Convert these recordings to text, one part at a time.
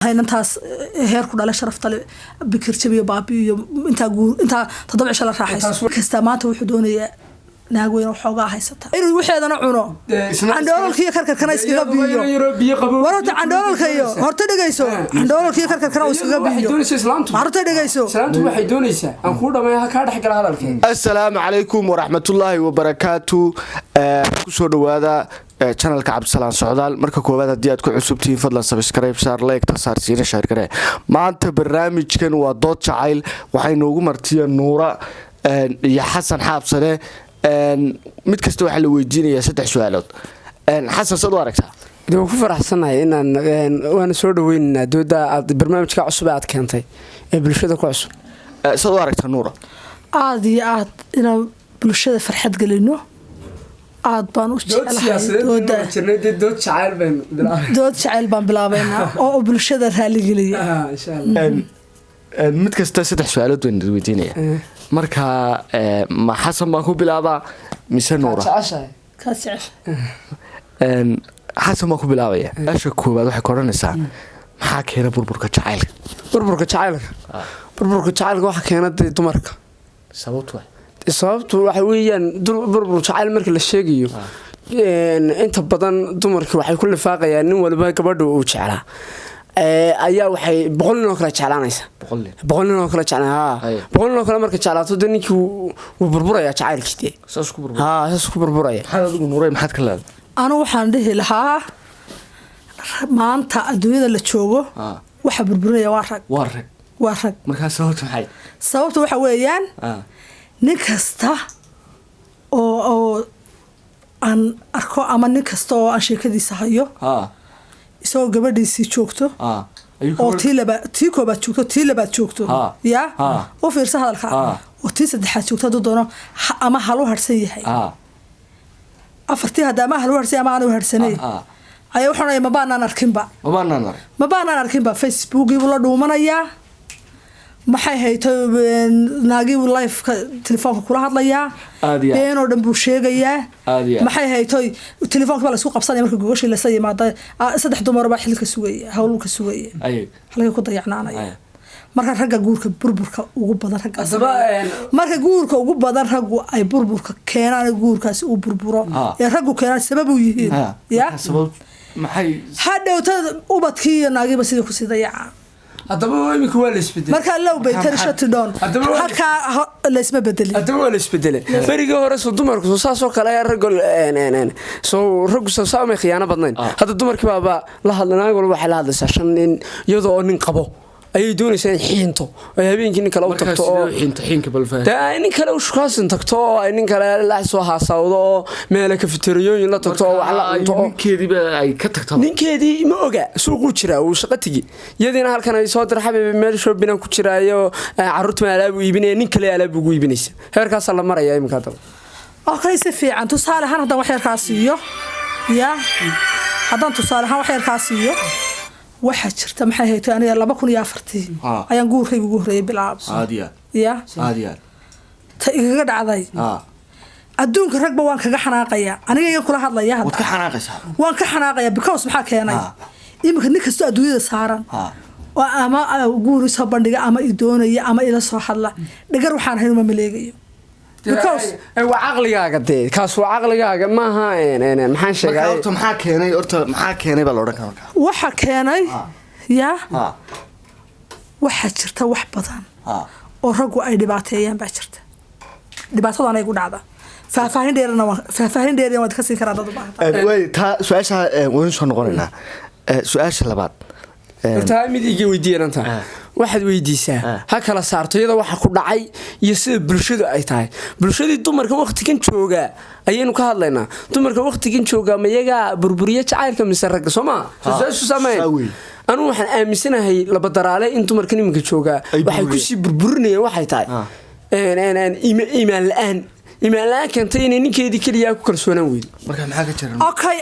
هاي نتاس هيركو على شرف طلع بكر تبي بابي انت تضبع شل راحيس كاستمات وحدونيه ناغوين وحوغا هيستا إنه وحيدنا cuno عندولكي karkarkana iskaga biyo warta عندولكيyo horta dhageyso عندولكي karkarkana iskaga biyo horta dhageyso salaantu waxay doonaysaa aan ku dhameeyo ka dhax gal hadalkeen assalaamu calaykum waraxmatullaahi wabarakaatu ku soo dhawaada channelka Cabdisalaan Socdaal marka koowaad hadii aad ku cusubtiin fadlan subscribe saar like tasaar siina share gare maanta barnaamijkan waa dood jacayl waxaynu ugu martiyeen Nuura iyo Xasan Xaabsane mid kasta waxa la weydiinayaa saddex su'aalood Xasan soo aragtaa dib ku faraxsanahay inaan waan soo dhaweynaa dooda barnaamijka cusub aad keentay ee bulshada ku cusub soo aragtaa Nuura aad iyo aad inaan bulshada farxad galino aad baan u jecelahay dood jacayl baan bilaabaynaa oo bulshada raali geliya insha Allah mid kasta saddex su'aalood waan weydiinayaa marka ma Xasan baan ku bilaabaa mise Nuura ka jecel Xasan baan ku bilaabaya asha koobaad waxay koranaysaa maxaa keenay burburka jacaylka waxa keenay dumarka sababtu waxa weeyaan burbur jacayl marka la sheegayo inta badan dumarka waxay ku lifaaqayaan nin walba gabadha uu jeclaa ayaa waxay boqol nin oo kala jeclaanaysa boqol nin oo kala marka jeclaato ninkii uu burburaya jacaylkiisii saas ku burburaya adigu Nuuray maxaad ka leedahay anu waxaan dhihi lahaa maanta adduunyada la joogo waxa burburaya waa rag markaas sababtu waxa weeyaan nin kasta oo aan arko ama nin kasta oo aan sheekadiisa hayo isagoo gabadhiisii joogto oo tii koobaad joogto tii labaad joogto ya u fiirsa hadalka oo tii saddexaad joogto hadduu doono ama halu harsan yahay afartii hadda ama halu harsan ama aanu harsanay ayaa wuxuu leeyahay ma baanaan arkinba Facebook-ii la dhuumanayaa maxay hayto naagi live telefoonka kula hadlayaa beenoo dhan buu sheegayaa maxay hayto telefoonka la isku qabsanay marka gogoshi la sayimaada saddex dumar baa xilka sugaya hawlka sugaya halka ku dayacnaanaya marka ragga guurka burburka ugu badan raggu ay burburka keenaan guurkaas uu burburo ee raggu keenaan sabab u yihiin ya maxay hadhowta ubadkii naagiba sidii ku sidayaa hadaba imika waa la isbedelay marka loo baytar shutdown halka la isbedelay hadaba waa la isbedelay bariga hore soo dumarku soo kale rag soo rag soo saamay khiyaano badnayn hada dumarkii baaba la hadlanaa gol waxa la hadlaysaa shan nin iyadoo nin qabo ayay doonaysaa in xiinto ay habeenkii nin kale u tagto oo xiinka balfaa taa nin kale u shaqaasin tagto oo ay nin kale la soo haasawdo oo meel ka fitiriyooyin la tagto wax la cunto ninkeediba ay ka tagto ninkeedii ma oga suuq u jira uu shaqo tigi yadina halkan ay soo dir xabiib meel shopping ku jiraayo carruurta alaab u iibinay nin kale alaab ugu iibinaysa heerkaas la maraya imka dab okay si fiican tusaale ahaan hadan wax yarkaas iyo ya hadan tusaale ahaan wax yarkaas iyo waxa jirta maxay haytay aniga 2004 ayaan guurkayga ugu horeeyay bilaab aadiya ta iga dhacday adduunka ragba waan kaga xanaaqaya aniga iga kula hadlaya waan ka xanaaqaya because waxa keenay imika nin kasta adduunyada saaran oo ama guur soo bandhiga ama idoonaya ama ila soo hadla dhigar waxaan hayno ma maleegayo because waa aqligaaga kaas waa aqligaaga ma aha maxaan sheegay maxaa keenay baa la oran karaa waxa keenay ya waxa jirta wax badan oo raggu ay dhibaateeyaan baa jirta dhibaatadana ay ku dhacda faahfaahin dheerna waad ka sii karaa dad baahan way ta su'aasha waan soo noqonaynaa su'aasha labaad taa mid iga weydiinanta waxaad weydiisaa ha kala saarto iyada waxa ku dhacay iyo sida bulshadu ay tahay bulshadii dumarka waqtigan jooga ayaynu ka hadlaynaa dumarka waqtigan jooga ma iyaga burburiye jacaylka mise ragga Soomaa soo sameeyay anu waxaan aaminsanahay laba daraale in dumarka nimanka jooga waxay ku sii burburinayaan waxay tahay iimaan la'aan keentay in ninkeedii kaliya ku kalsoonaan weyn marka maxaa ka jira okay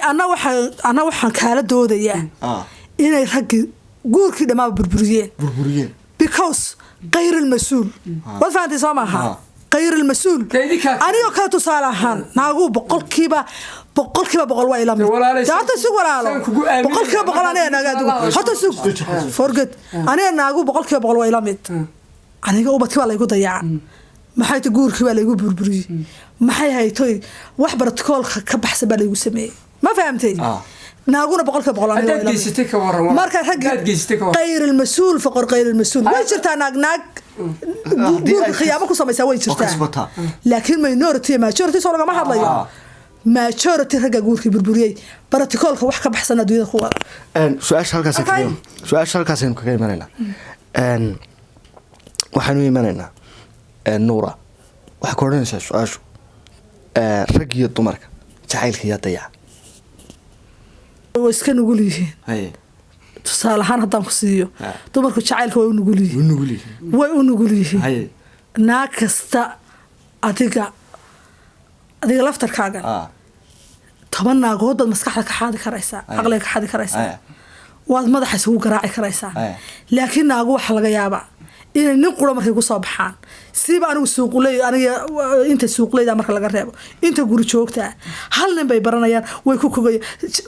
ana waxaan kala doodayaa inay ragga guurkii dhamaa burburiyeen because غير المسؤول وفانت سامها غير المسؤول أنا كنت صالحان ناقو بقول كيبا boqolkiiba boqol waa ila mid taata si walaalo boqolkiiba boqol anay naagu hata si forget anay naagu boqolkiiba boqol waa ila mid aniga ubadkii waa la igu dayaca maxay ta guurkii waa la igu burburiyay maxay haytay wax baratoolka ka baxsan baa la igu sameeyay ma fahamtay naaguna boqolkiiba boqol anay waa ila mid marka ragga غير المسؤول فقر غير المسؤول way jirtaa naag guurka khiyaamo ku samaysaa way jirtaa laakiin majority soo lagama hadlayo majority ragga guurkii burburiyay baratoolka wax ka baxsan adduunyada ku wada su'aasha halkaas aynu kaga imanaynaa waxaanu imanaynaa nuura waxa ka oranaysaa su'aashu rag iyo dumarka jacaylka yaa dayaca way iska nugul yihiin tusaale ahaan haddaan ku siiyo dumarku jacaylka way u nugul yihiin naag kasta adiga laftarkaagan 10 naagood baad maskaxda ka xaadi karaysaa aqliga ka xaadi karaysaa waad madaxa isugu garaaci karaysaa laakiin naagu waxa laga yaabaa inay nin qura markay ku soo baxaan siba anigu suuqulay aniga inta suuqlayda marka laga reebo inta guri joogta hal nin bay baranayaan way ku kogay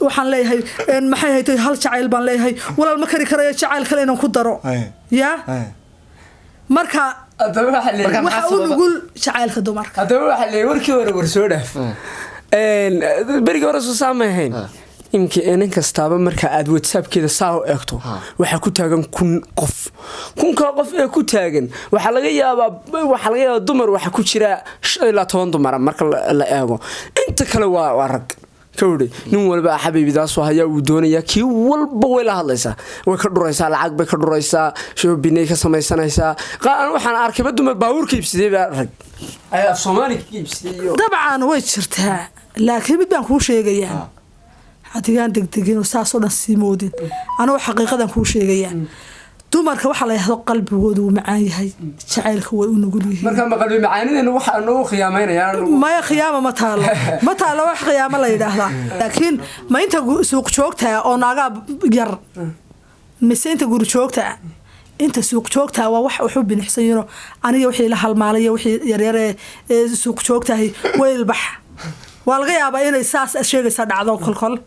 waxaan leeyahay maxay haytay hal jacayl baan leeyahay walaal ma kari karayo jacayl kale inaan ku daro ya marka waxa uu nugul jacaylka dumarka hadaba waxa leeyahay warkii hore soo dhaaf bariga hore soo saamayn imka in kastaaba marka aad WhatsApp-keeda saa u eegto waxa ku taagan kun qof ee ku taagan waxa laga yaabaa dumar waxa ku jira 10 dumar marka la eego inta kale waa rag kawdhe nin walba xabiibidaas haya uu doonaya kii walba way la hadlaysaa way ka dhuraysaa lacag bay ka dhuraysaa shoobinay ka samaysanaysaa qaan waxaan arkay dumar baawurka iibsaday rag ay Soomaali iibsaday dabcan way jirtaa laakiin mid baan ku sheegayaa hadigaan degdegin oo saas oo dhan siimoodin ana wax xaqiiqadan ku sheegayaan dumarka waxa la yiraahdo qalbigoodu uu macaan yahay jacaylka way u nugul yihiin marka ma qalbi macaanidana waxa noo khiyaameynayaan ma khiyaama ma taalo wax khiyaama la yiraahdaa laakiin ma inta suuq joogtaa oo naaga yar mise inta guri joogtaa inta suuq joogtaa waa wax wuxuu binixsan yiro aniga wixii la halmaalay wixii yaryar ee suuq joogtahay way ilbax والغي يابا إني ساس أشياء صار عضو كل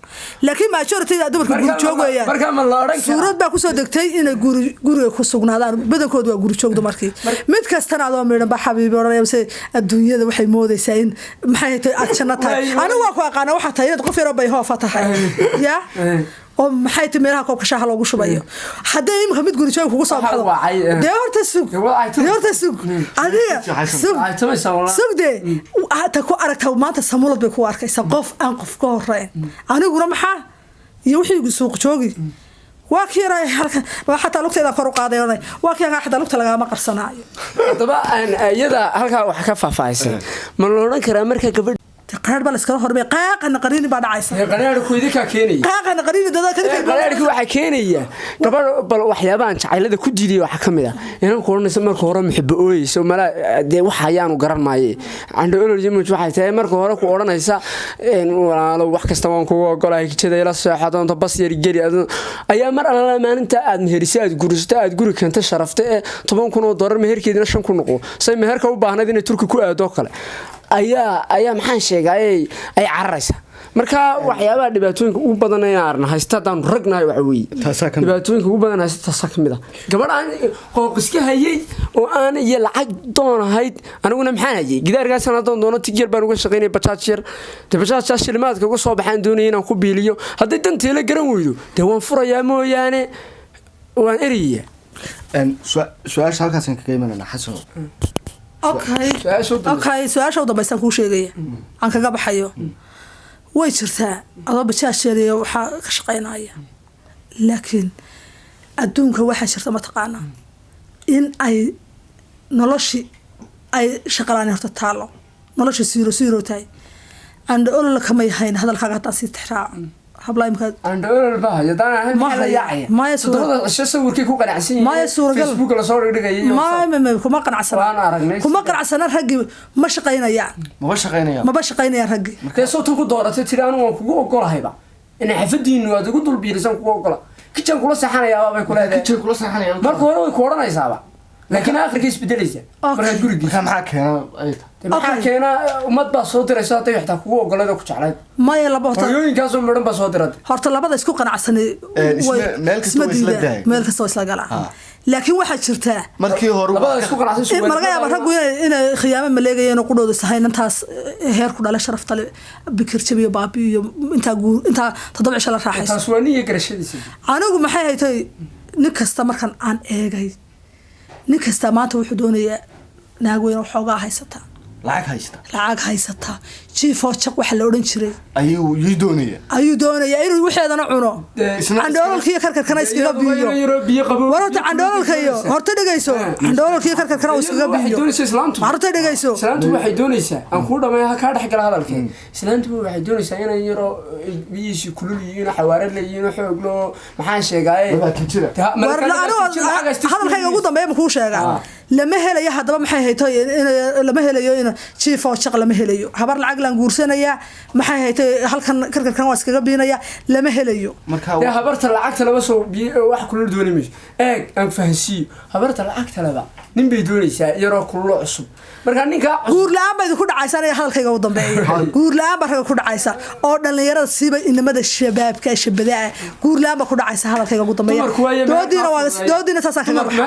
لكن ما شرط إذا دبر كجور شوق وياه صورات بقصة دكتي إن جور خصوصنا هذا بدأ كود وجور شوق دمركي مت كستنا هذا من بحبيبي ورا يوسف الدنيا ده وحي مودي سين محيط أكشن تاي أنا واقع أنا واحد تاي تقف ربي هو فتح يا أم حيت ميرها كوب شهر لو شو بيو حدا يمكن متقول شيء وهو صار حلو ديورت السوق هذه سوق ده تكو أركت وما تسمولت بكو أركت سقف أنقف كورين أنا أقول محا يوحي سوق شوقي واكيرا حتى لو تدا كرو قادينا واكيرا حتى لو تلقى ما قرصناyo طبعا يدا halka wax ka faafaysan ma loo oran karaa marka gabadh قرار بس كده هربي قاقنا قريني بعد عايسة قرار كويدك كيني قاقنا قريني ده قرارك waxa keenaya gabar bal waxyaabahan jacaylada ku jiriyo waxa kamid ah inaan koornayso marka hore maxbo ooyso mala de waxa ayaanu garan maayay ando olojimo waxay tahay marka hore ku oranaysa walaalo wax kasta waan ku ogolahay kijada ila saaxadoonta bas yar geli ayaa mar alla maalinta aad meherisa aad gurista aad guri kanta sharafta $10,000 meherkeedina 5 noqo say meherka u baahnayd in Turki ku aado kale ayaa maxaan sheegay ay cararaysa marka waxyaabaha dhibaatooyinka ugu badan ay arna haystaan ragnahay waxa weey dhibaatooyinka ugu badan haystaan kamida gabadhan qooqiska hayay oo aan iyo lacag doonahayd aniguna maxaan hayay gidaarkaas aan doono tigir baan uga shaqeynay bajaajir shilimaadka uga soo baxaan doonayay inaan ku biiliyo haddii danteela garan weydo de waan furayaa mooyaane waan eriya su'aasha halkaas aan kaga imanana xasan اوكي سؤال شو دبيسان كو sheegaya aan kaga baxayo way jirtaa adoo bajaasheeriyo waxa ka shaqeynaya laakiin adduunka waxa jirta ma taqaana in ay noloshi ay shaqalaan horta taalo noloshi siiro tahay and all kama yahayn hadalkaaga taa si tixraac habla imka and all baa yadaan ma yaacay ma sawirkii ku qanacsan yahay Facebook la soo dhigay ma kuma qanacsana raggi ma shaqeynayaan raggi markay soo tan ku dooratay tiraan waan kugu ogolahayba in xafadiinu aad ugu dulbiirisan kugu ogola kijan kula saxanayaa bay ku leedahay marka hore way ku oranaysaaba laakiin aakhirka isbedelaysa markaad gurigiisa maxaa keena ummad baa soo diraysa hadday xitaa kugu ogoleeda ku jeclayd maya laba horta hooyooyinkaasoo midhan baa soo dirad horta labada isku qanacsanay meel kasta isla galaan laakiin waxaa jirtaa markii hore labada isku qanacsan laga yaaba raggu inay khiyaamo maleegayeen oo qudhooda sahayn intaas heer ku dhalay sharafta leh bikir jabiyo baabi iyo intaa 7 cisho la raaxayso taas waa niyo garashadiisa anigu maxay haytay nin kasta markan aan eegay nin kasta maanta wuxuu doonayaa naag weyn oo xoogaa haysata lacag haysata jiifoo jaq waxa la odhan jiray ayuu doonayaa inuu waxeedana cuno candhoolkiiyo karkarkana iskaga biyo warta candhoolkiiyo horta dhegayso candhoolkiiyo karkarkana iskaga biyo horta dhegayso islaantu waxay doonaysaa aan ku dhameeyo ka dhax gala hadalkeen islaantu waxay doonaysaa inay yaro biyishi kulul yihiin xawaare leeyihiin xoog loo maxaan sheegay hadalkayga ugu dambeeya ma kuu sheegaa lama helayo haddaba maxay haytay lama helayo in jiifoo jaq lama helayo habar lacag laan guursanaya maxay haytay halkan karkarkan waa iskaga biinaya lama helayo marka habarta lacagta laba soo wax kulul doonayso eeg aan fahansiyo habarta lacagta laba nin bay doonaysaa yaroo kulul cusub marka ninka guur la'aan bay ku dhacaysan ee hadalkayga ugu dambeeya guur la'aan baa raga ku dhacaysa oo dhalinyarada siiba inamada shabaabka shabada guur la'aan baa ku dhacaysa hadalkayga ugu dambeeya doodina taasaan kaga baxay